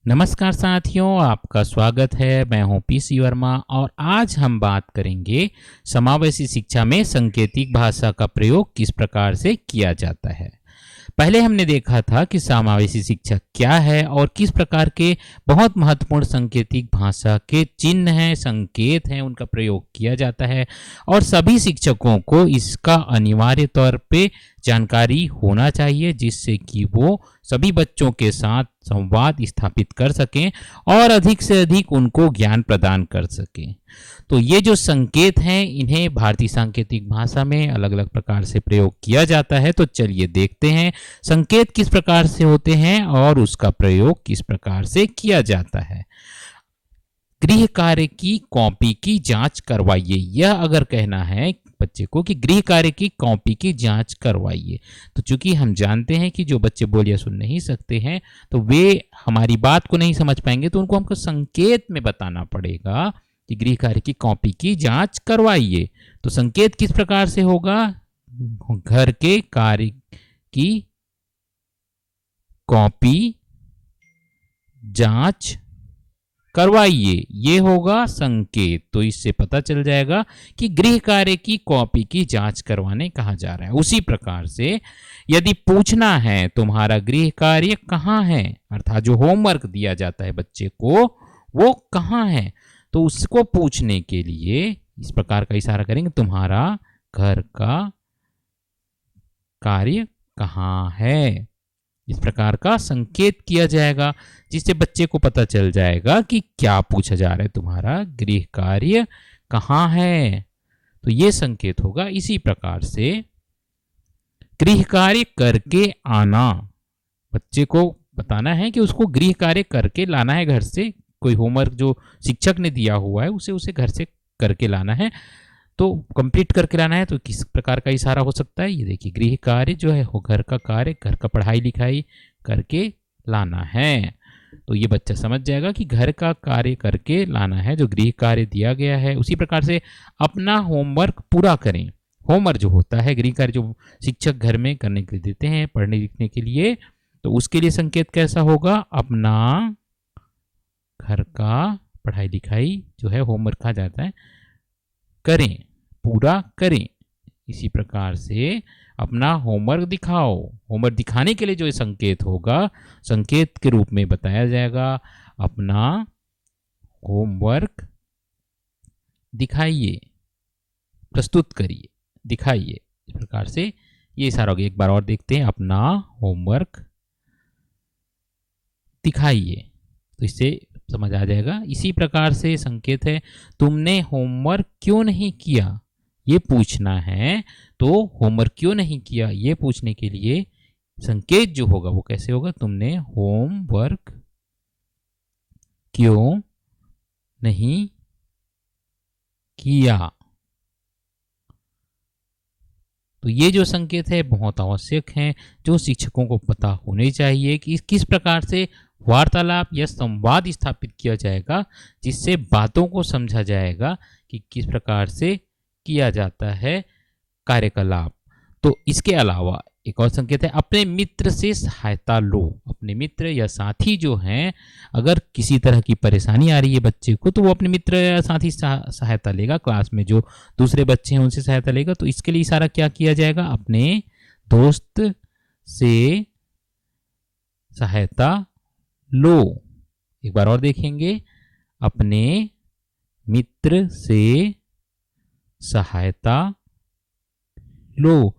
नमस्कार साथियों, आपका स्वागत है। मैं हूं पीसी वर्मा और आज हम बात करेंगे समावेशी शिक्षा में सांकेतिक भाषा का प्रयोग किस प्रकार से किया जाता है। पहले हमने देखा था कि समावेशी शिक्षा क्या है और किस प्रकार के बहुत महत्वपूर्ण सांकेतिक भाषा के चिन्ह हैं, संकेत हैं, उनका प्रयोग किया जाता है और सभी शिक्षकों को इसका अनिवार्य तौर पे जानकारी होना चाहिए, जिससे कि वो सभी बच्चों के साथ संवाद स्थापित कर सकें और अधिक से अधिक उनको ज्ञान प्रदान कर सकें। तो ये जो संकेत हैं, इन्हें भारतीय सांकेतिक भाषा में अलग अलग प्रकार से प्रयोग किया जाता है। तो चलिए देखते हैं संकेत किस प्रकार से होते हैं और उसका प्रयोग किस प्रकार से किया जाता है। गृह कार्य की कॉपी की जांच करवाइए। यह अगर कहना है बच्चे को कि गृह कार्य की कॉपी की जांच करवाइए, तो चूंकि हम जानते हैं कि जो बच्चे बोल या सुन नहीं सकते हैं तो वे हमारी बात को नहीं समझ पाएंगे, तो उनको हमको संकेत में बताना पड़ेगा कि गृह कार्य की कॉपी की जांच करवाइए। तो संकेत किस प्रकार से होगा? घर के कार्य की कॉपी जांच करवाइए, ये होगा संकेत। तो इससे पता चल जाएगा कि गृह कार्य की कॉपी की जांच करवाने कहा जा रहा है। उसी प्रकार से यदि पूछना है तुम्हारा गृह कार्य कहाँ है, अर्थात जो होमवर्क दिया जाता है बच्चे को वो कहाँ है, तो उसको पूछने के लिए इस प्रकार का इशारा करेंगे, तुम्हारा घर का कार्य कहाँ है। इस प्रकार का संकेत किया जाएगा, जिससे बच्चे को पता चल जाएगा कि क्या पूछा जा रहा है, तुम्हारा गृह कार्य कहाँ है। तो ये संकेत होगा। इसी प्रकार से गृह कार्य करके आना, बच्चे को बताना है कि उसको गृह कार्य करके लाना है घर से। कोई होमवर्क जो शिक्षक ने दिया हुआ है उसे घर से करके लाना है, तो कंप्लीट करके लाना है। तो किस प्रकार का इशारा हो सकता है, ये देखिए, गृह कार्य जो है वो घर का कार्य, घर का पढ़ाई लिखाई करके लाना है। तो ये बच्चा समझ जाएगा कि घर का कार्य करके लाना है, जो गृह कार्य दिया गया है। उसी प्रकार से अपना होमवर्क पूरा करें। होमवर्क जो होता है, गृह कार्य जो शिक्षक घर में करने के लिए देते हैं पढ़ने लिखने के लिए, तो उसके लिए संकेत कैसा होगा? अपना घर का पढ़ाई लिखाई जो है होमवर्क कहा जाता है, करें, पूरा करें। इसी प्रकार से अपना होमवर्क दिखाओ। होमवर्क दिखाने के लिए जो संकेत होगा, संकेत के रूप में बताया जाएगा, अपना होमवर्क दिखाइए, प्रस्तुत करिए, दिखाइए। इस प्रकार से ये इशारा होगा। एक बार और देखते हैं, अपना होमवर्क दिखाइए। तो इससे समझ आ जाएगा। इसी प्रकार से संकेत है, तुमने होमवर्क क्यों नहीं किया, ये पूछना है। तो होमवर्क क्यों नहीं किया ये पूछने के लिए संकेत जो होगा वो कैसे होगा? तुमने होमवर्क क्यों नहीं किया। तो ये जो संकेत है बहुत आवश्यक हैं, जो शिक्षकों को पता होने चाहिए कि किस प्रकार से वार्तालाप या संवाद स्थापित किया जाएगा, जिससे बातों को समझा जाएगा कि किस प्रकार से किया जाता है कार्यकलाप। तो इसके अलावा एक और संकेत है, अपने मित्र से सहायता लो। अपने मित्र या साथी जो हैं, अगर किसी तरह की परेशानी आ रही है बच्चे को, तो वो अपने मित्र या साथी सहायता लेगा। क्लास में जो दूसरे बच्चे हैं उनसे सहायता लेगा। तो इसके लिए इशारा क्या किया जाएगा? अपने दोस्त से सहायता लो। एक बार और देखेंगे, अपने मित्र से सहायता लो।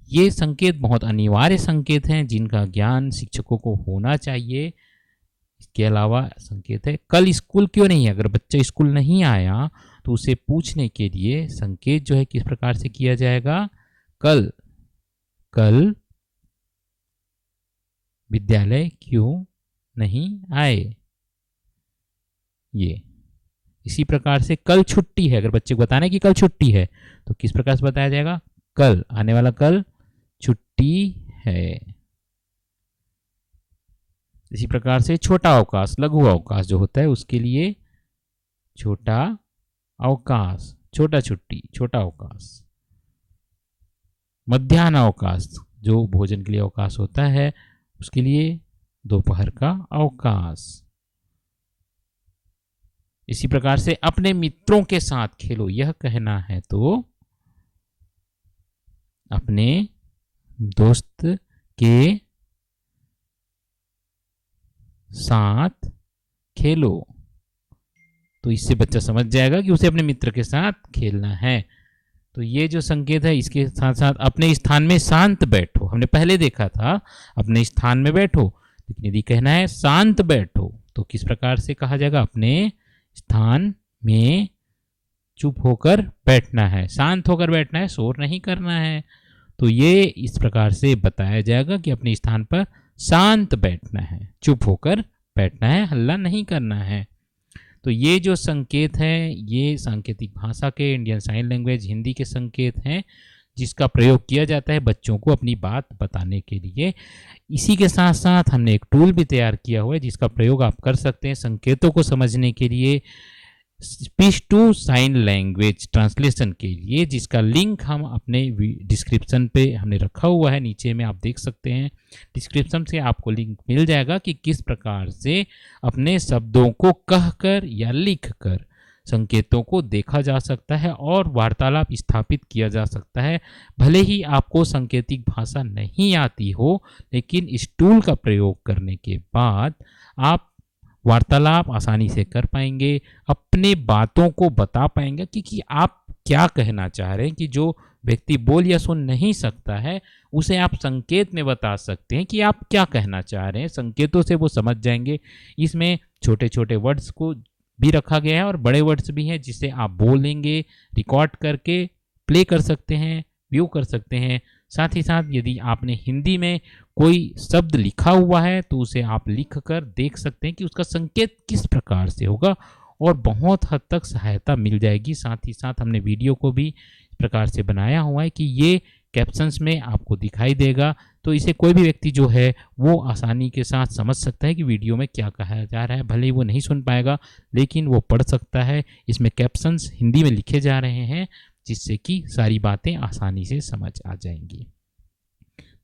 ये संकेत बहुत अनिवार्य संकेत हैं, जिनका ज्ञान शिक्षकों को होना चाहिए। इसके अलावा संकेत है, कल स्कूल क्यों नहीं है। अगर बच्चा स्कूल नहीं आया तो उसे पूछने के लिए संकेत जो है किस प्रकार से किया जाएगा? कल विद्यालय क्यों नहीं आए। ये इसी प्रकार से कल छुट्टी है, अगर बच्चे को बताना है कि कल छुट्टी है तो किस प्रकार से बताया जाएगा? कल, आने वाला कल छुट्टी है। इसी प्रकार से छोटा अवकाश, लघु अवकाश जो होता है उसके लिए छोटा अवकाश, छोटा छुट्टी, छोटा अवकाश। मध्याह्न अवकाश, जो भोजन के लिए अवकाश होता है, उसके लिए दोपहर का अवकाश। इसी प्रकार से अपने मित्रों के साथ खेलो यह कहना है तो अपने दोस्त के साथ खेलो। तो इससे बच्चा समझ जाएगा कि उसे अपने मित्र के साथ खेलना है। तो ये जो संकेत है इसके साथ साथ अपने स्थान में शांत बैठो, हमने पहले देखा था अपने स्थान में बैठो, लेकिन यदि कहना है शांत बैठो तो किस प्रकार से कहा जाएगा? अपने स्थान में चुप होकर बैठना है, शांत होकर बैठना है, शोर नहीं करना है। तो ये इस प्रकार से बताया जाएगा कि अपने स्थान पर शांत बैठना है, चुप होकर बैठना है, हल्ला नहीं करना है। तो ये जो संकेत हैं ये सांकेतिक भाषा के, इंडियन साइन लैंग्वेज हिंदी के संकेत हैं जिसका प्रयोग किया जाता है बच्चों को अपनी बात बताने के लिए। इसी के साथ साथ हमने एक टूल भी तैयार किया हुआ है जिसका प्रयोग आप कर सकते हैं संकेतों को समझने के लिए, speech to sign language translation के लिए, जिसका लिंक हम अपने डिस्क्रिप्शन पे हमने रखा हुआ है, नीचे में आप देख सकते हैं। डिस्क्रिप्शन से आपको लिंक मिल जाएगा कि किस प्रकार से अपने शब्दों को कहकर या लिखकर संकेतों को देखा जा सकता है और वार्तालाप स्थापित किया जा सकता है। भले ही आपको सांकेतिक भाषा नहीं आती हो, लेकिन इस टूल का प्रयोग करने के बाद आप वार्तालाप आसानी से कर पाएंगे, अपने बातों को बता पाएंगे कि आप क्या कहना चाह रहे हैं। कि जो व्यक्ति बोल या सुन नहीं सकता है उसे आप संकेत में बता सकते हैं कि आप क्या कहना चाह रहे हैं, संकेतों से वो समझ जाएंगे। इसमें छोटे छोटे वर्ड्स को भी रखा गया है और बड़े वर्ड्स भी हैं जिसे आप बोलेंगे, रिकॉर्ड करके प्ले कर सकते हैं, व्यू कर सकते हैं। साथ ही साथ यदि आपने हिंदी में कोई शब्द लिखा हुआ है तो उसे आप लिख कर देख सकते हैं कि उसका संकेत किस प्रकार से होगा और बहुत हद तक सहायता मिल जाएगी। साथ ही साथ हमने वीडियो को भी इस प्रकार से बनाया हुआ है कि ये कैप्शंस में आपको दिखाई देगा, तो इसे कोई भी व्यक्ति जो है वो आसानी के साथ समझ सकता है कि वीडियो में क्या कहा जा रहा है। भले ही वो नहीं सुन पाएगा लेकिन वो पढ़ सकता है। इसमें कैप्शंस हिंदी में लिखे जा रहे हैं जिससे कि सारी बातें आसानी से समझ आ जाएंगी।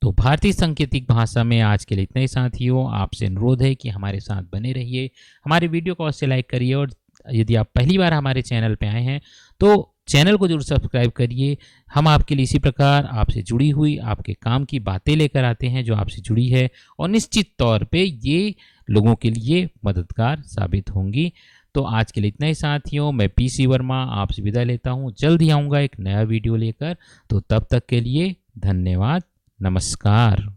तो भारतीय सांकेतिक भाषा में आज के लिए इतना ही साथियों। आपसे अनुरोध है कि हमारे साथ बने रहिए, हमारे वीडियो को अवश्य लाइक करिए और यदि आप पहली बार हमारे चैनल पे आए हैं तो चैनल को जरूर सब्सक्राइब करिए। हम आपके लिए इसी प्रकार आपसे जुड़ी हुई आपके काम की बातें लेकर आते हैं जो आपसे जुड़ी है और निश्चित तौर पे ये लोगों के लिए मददगार साबित होंगी। तो आज के लिए इतना ही साथियों, मैं पीसी वर्मा आपसे विदा लेता हूँ। जल्द ही आऊँगा एक नया वीडियो लेकर, तो तब तक के लिए धन्यवाद, नमस्कार।